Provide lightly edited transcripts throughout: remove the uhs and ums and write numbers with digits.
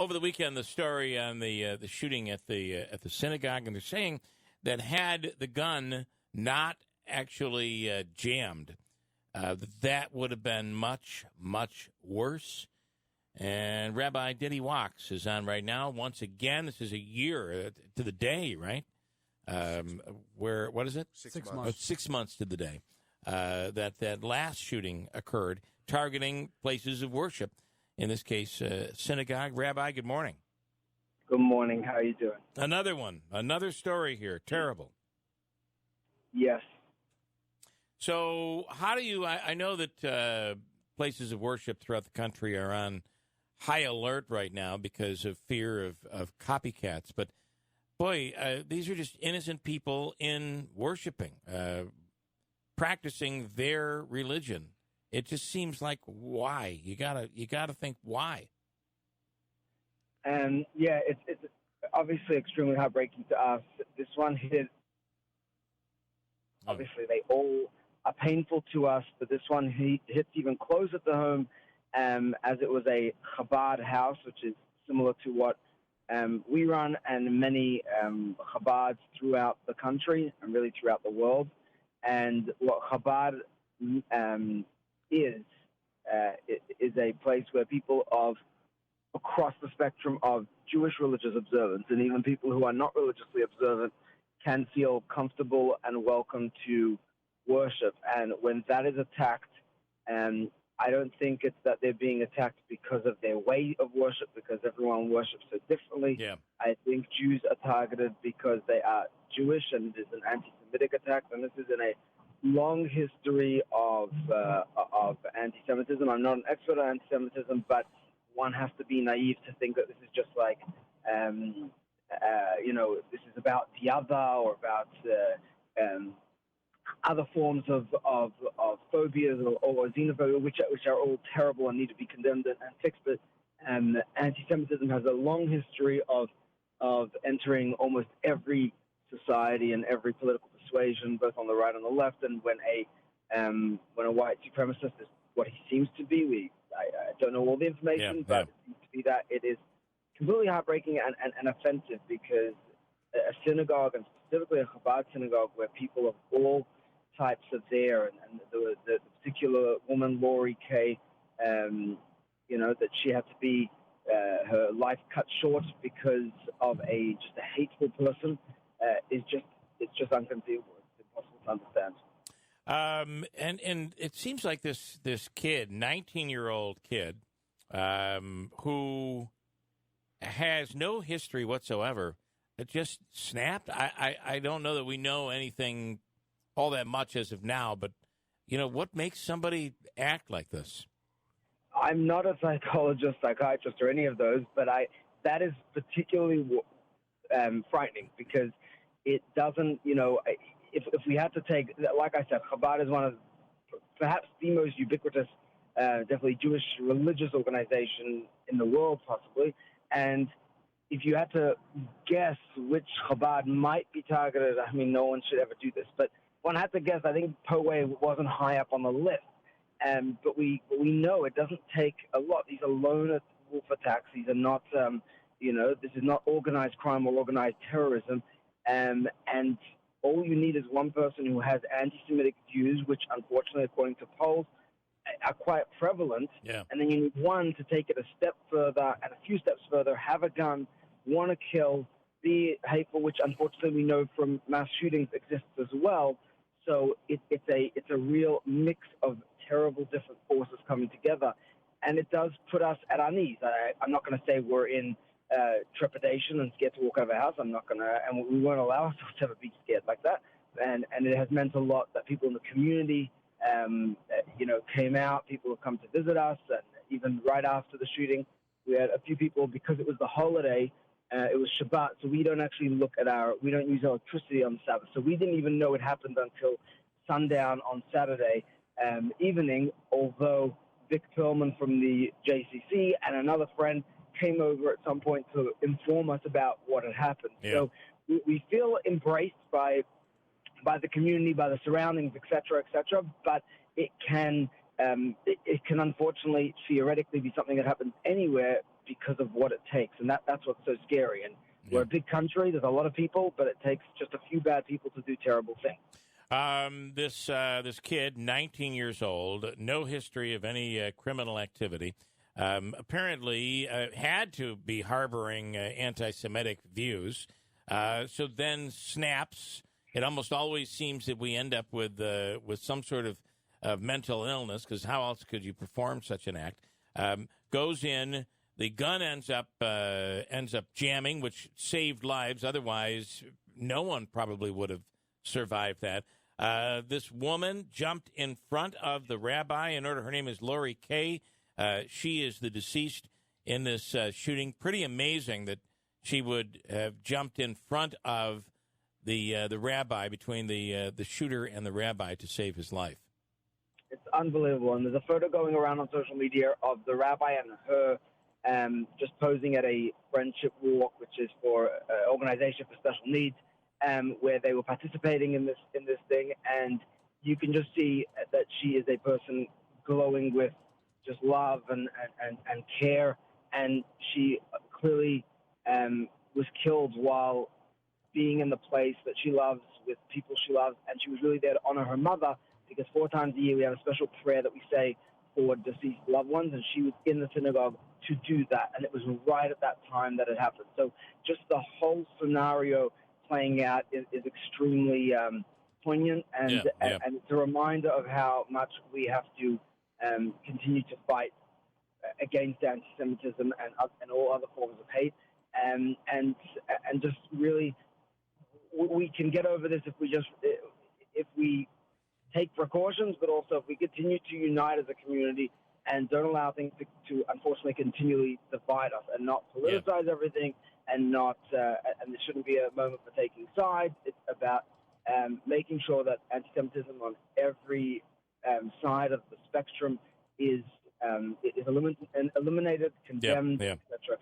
over the weekend, the story on the shooting at the synagogue, and they're saying that had the gun not actually jammed, that would have been much, much worse. And Rabbi Didy Waks is on right now. Once again, this is a year to the day, right? What is it? 6 months. 6 months to the day that last shooting occurred, targeting places of worship. In this case, synagogue. Rabbi, good morning. Good morning. How are you doing? Another one. Another story here. Terrible. Yes. So how do you, I know that places of worship throughout the country are on high alert right now because of fear of copycats. But, boy, these are just innocent people in worshiping, practicing their religion. It just seems like why? You gotta think why. And yeah, it's obviously extremely heartbreaking to us. This one hit. Obviously, they all are painful to us, but this one hits even closer to home, as it was a Chabad house, which is similar to what we run, and many Chabads throughout the country and really throughout the world. And what Chabad is a place where people of across the spectrum of Jewish religious observance, and even people who are not religiously observant, can feel comfortable and welcome to worship. And when that is attacked, I don't think it's that they're being attacked because of their way of worship, because everyone worships so differently. Yeah. I think Jews are targeted because they are Jewish, and it is an anti-Semitic attack, and this is in a long history of anti-Semitism. I'm not an expert on anti-Semitism, but one has to be naive to think that this is just like, this is about the other or about other forms of phobias or xenophobia, which are all terrible and need to be condemned and fixed. But anti-Semitism has a long history of entering almost every society and every political persuasion, both on the right and the left. And when a white supremacist is what he seems to be, I don't know all the information, but it seems to be that it is completely heartbreaking and offensive, because a synagogue, and specifically a Chabad synagogue, where people of all types are there, and the particular woman, Lori Kay, that she had to be her life cut short because of just a hateful person, it's just inconceivable. It's impossible to understand. And it seems like this kid, 19-year-old kid, who has no history whatsoever, it just snapped. I don't know that we know anything all that much as of now, but, what makes somebody act like this? I'm not a psychologist, psychiatrist, or any of those, but that is particularly frightening, because it doesn't, if we had to take, like I said, Chabad is one of perhaps the most ubiquitous, definitely Jewish religious organization in the world, possibly. And if you had to guess which Chabad might be targeted, I mean, no one should ever do this, but one had to guess. I think Poway wasn't high up on the list. But we know it doesn't take a lot. These are lone wolf attacks. These are not, this is not organized crime or organized terrorism. And all you need is one person who has anti-Semitic views, which unfortunately, according to polls, are quite prevalent. Yeah. And then you need one to take it a step further and a few steps further, have a gun, want to kill, be hateful, which unfortunately we know from mass shootings exists as well. So it's a real mix of terrible different forces coming together. And it does put us at our knees. I'm not going to say we're in trepidation and scared to walk out of a house. I'm not going to, and we won't allow ourselves to ever be scared like that. And it has meant a lot that people in the community, came out. People have come to visit us, and even right after the shooting, we had a few people, because it was the holiday. It was Shabbat, so we don't actually we don't use electricity on Sabbath. So we didn't even know it happened until sundown on Saturday evening, although Vic Perlman from the JCC and another friend came over at some point to inform us about what had happened. Yeah. So we feel embraced by the community, by the surroundings, et cetera, but it can unfortunately, theoretically, be something that happens anywhere because of what it takes, and that's what's so scary. And we're a big country. There's a lot of people, but it takes just a few bad people to do terrible things. This kid, 19 years old, no history of any criminal activity, apparently had to be harboring anti-Semitic views. So then snaps. It almost always seems that we end up with some sort of mental illness, because how else could you perform such an act? Goes in. The gun ends up jamming, which saved lives. Otherwise, no one probably would have survived that. This woman jumped in front of the rabbi. Her name is Lori Kay. She is the deceased in this shooting. Pretty amazing that she would have jumped in front of the rabbi, between the shooter and the rabbi, to save his life. It's unbelievable. And there's a photo going around on social media of the rabbi and her just posing at a friendship walk, which is for an organization for special needs, where they were participating in this thing, and you can just see that she is a person glowing with just love and care, and she clearly was killed while being in the place that she loves with people she loves, and she was really there to honor her mother, because 4 times a year we have a special prayer that we say for deceased loved ones, and she was in the synagogue to do that, and it was right at that time that it happened. So just the whole scenario playing out is extremely poignant, and it's a reminder of how much we have to continue to fight against anti-Semitism and all other forms of hate, and just really we can get over this if we take precautions, but also if we continue to unite as a community and don't allow things to unfortunately continually divide us, and not politicize everything, and not and there shouldn't be a moment for taking sides. It's about making sure that anti-Semitism on every side of the spectrum is eliminated, condemned, et cetera.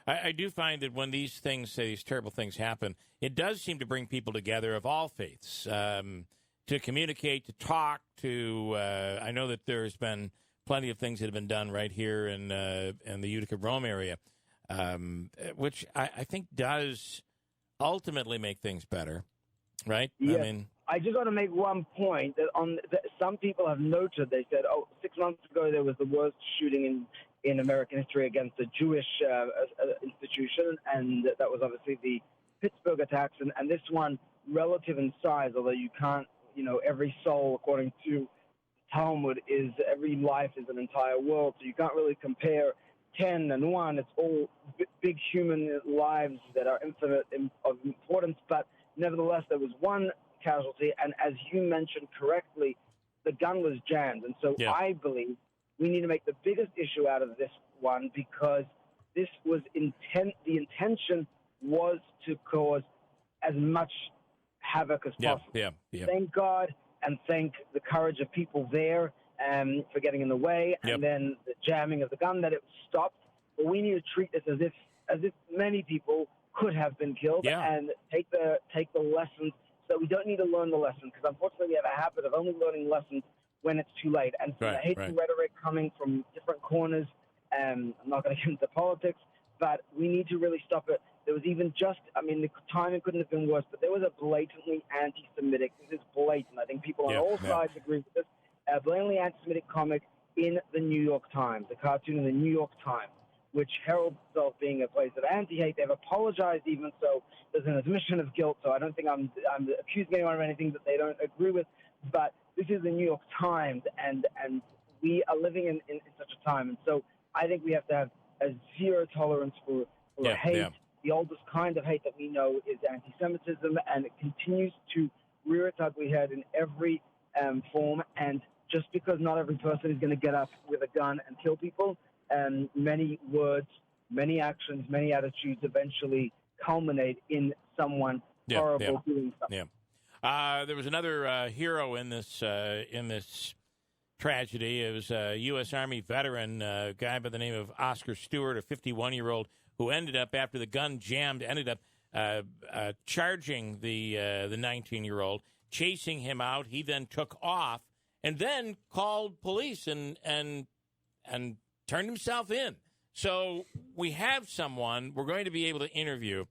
I do find that when these terrible things happen, it does seem to bring people together of all faiths, to communicate, to talk, I know that there's been plenty of things that have been done right here in the Utica, Rome area, which I think does ultimately make things better, right? Yes. I mean, I just want to make one point that some people have noted. They said, 6 months ago there was the worst shooting in American history against a Jewish institution, and that was obviously the Pittsburgh attacks. And this one, relative in size, although you can't, every soul, according to Talmud, every life is an entire world, so you can't really compare 10 and 1. It's all big human lives that are infinite of importance, but nevertheless, there was one casualty, and as you mentioned correctly, the gun was jammed. And so I believe we need to make the biggest issue out of this one, because this was the intention was to cause as much havoc as possible. Thank God, and thank the courage of people there for getting in the way, and then the jamming of the gun, that it stopped. But we need to treat this as if many people could have been killed, and take the lessons, so we don't need to learn the lesson, because unfortunately we have a habit of only learning lessons when it's too late. And the hateful rhetoric coming from different corners, I'm not going to get into politics, but we need to really stop it. There was even the timing couldn't have been worse, but there was a blatantly anti-Semitic, this is blatant, I think people on all sides agree with this, a blatantly anti-Semitic comic in the New York Times, a cartoon in the New York Times, which heralds itself being a place of anti-hate. They've apologized even, so there's an admission of guilt, so I don't think I'm accusing anyone of anything that they don't agree with, but this is the New York Times, and we are living in such a time, and so I think we have to have a zero tolerance for hate. The oldest kind of hate that we know is anti-Semitism, and it continues to rear its ugly head in every form, and just because not every person is going to get up with a gun and kill people, many words, many actions, many attitudes eventually culminate in someone horrible doing something. There was another hero in this tragedy. It was a U.S. Army veteran, a guy by the name of Oscar Stewart, a 51-year-old, who ended up, after the gun jammed, charging the 19-year-old, chasing him out. He then took off and then called police and turned himself in. So we have someone we're going to be able to interview.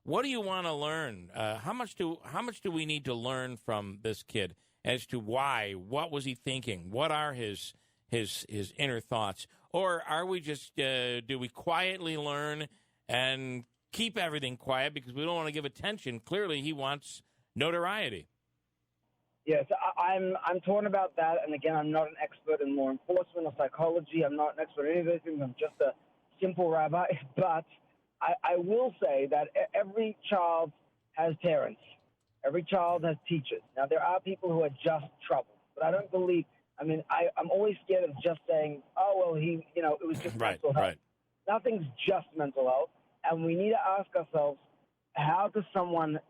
What do you want to learn? How much do we need to learn from this kid as to why? What was he thinking? What are his inner thoughts? Or are we just do we quietly learn and keep everything quiet because we don't want to give attention? Clearly, he wants notoriety. Yes, I'm torn about that. And again, I'm not an expert in law enforcement or psychology. I'm not an expert in any of those things. I'm just a simple rabbi. But I will say that every child has parents. Every child has teachers. Now, there are people who are just trouble. But I don't believe, I'm always scared of just saying, oh, well, it was just mental health. Right. Nothing's just mental health. And we need to ask ourselves, how does someone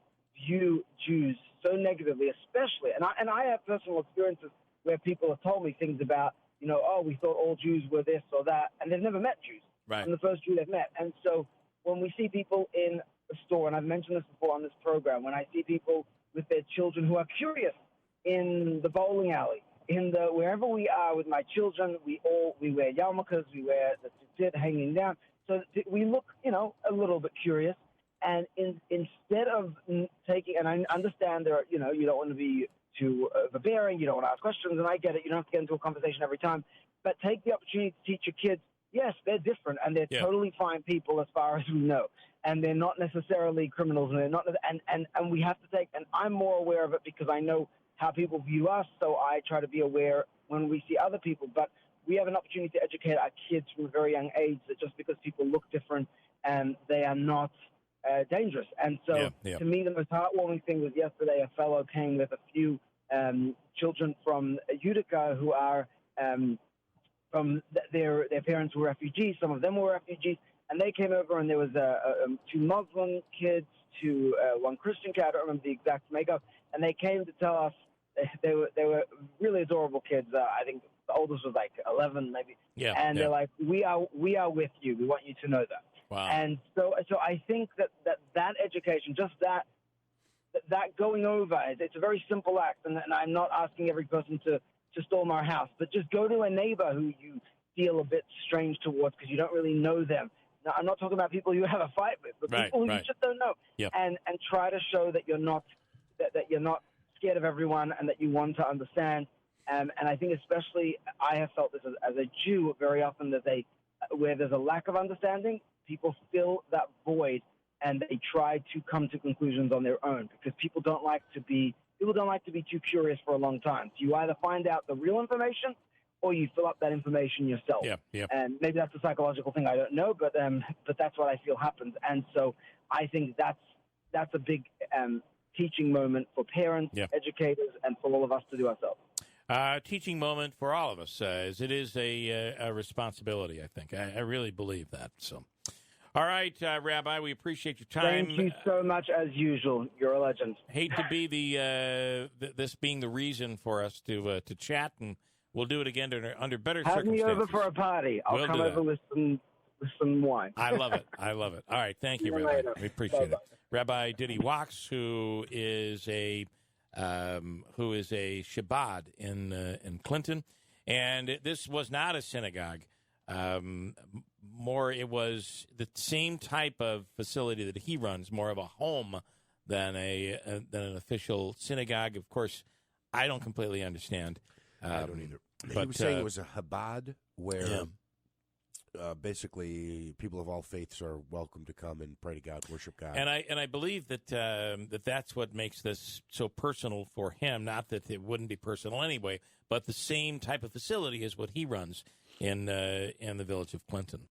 view Jews so negatively, especially, and I have personal experiences where people have told me things about, we thought all Jews were this or that, and they've never met Jews. Right. I'm the first Jew they've met. And so when we see people in the store, and I've mentioned this before on this program, when I see people with their children who are curious in the bowling alley, wherever we are with my children, we wear yarmulkes, we wear the tzitzit hanging down, so we look, a little bit curious. And instead of taking, and I understand there are, you don't want to be too overbearing, you don't want to ask questions, and I get it, you don't have to get into a conversation every time, but take the opportunity to teach your kids, yes, they're different, and they're totally fine people as far as we know, and they're not necessarily criminals, and they're not, and we have to take, and I'm more aware of it because I know how people view us, so I try to be aware when we see other people, but we have an opportunity to educate our kids from a very young age that just because people look different, and they are not dangerous. And so to me, the most heartwarming thing was yesterday a fellow came with a few children from Utica who are from their parents were refugees. Some of them were refugees. And they came over, and there was two Muslim kids, one Christian kid. I don't remember the exact makeup. And they came to tell us they were really adorable kids. I think the oldest was like 11 maybe. Yeah. And they're like, we are with you. We want you to know that. Wow. And so I think that education, just that going over, it's a very simple act. And I'm not asking every person to storm our house, but just go to a neighbor who you feel a bit strange towards because you don't really know them. Now, I'm not talking about people you have a fight with, but people who you just don't know. Yep. And try to show that you're not scared of everyone and that you want to understand. And I think especially I have felt this as a Jew very often that where there's a lack of understanding, people fill that void and they try to come to conclusions on their own because people don't like to be too curious for a long time. So you either find out the real information or you fill up that information yourself. Yeah. And maybe that's a psychological thing, I don't know, but that's what I feel happens. And so I think that's a big teaching moment for parents, educators, and for all of us to do ourselves. Teaching moment for all of us, as it is a responsibility, I think. I really believe that. So, all right, Rabbi, we appreciate your time. Thank you so much, as usual. You're a legend. Hate to be this being the reason for us to chat, and we'll do it again under better circumstances. Have me over for a party. I'll come over with some wine. I love it. All right, thank you, Rabbi. We appreciate it. Rabbi Didy Waks, who is a Chabad in Clinton, and this was not a synagogue. More, it was the same type of facility that he runs, more of a home than an official synagogue. Of course, I don't completely understand. I don't either. But he was saying it was a Habad where basically people of all faiths are welcome to come and pray to God, worship God. And I believe that that's what makes this so personal for him. Not that it wouldn't be personal anyway, but the same type of facility is what he runs in the village of Clinton.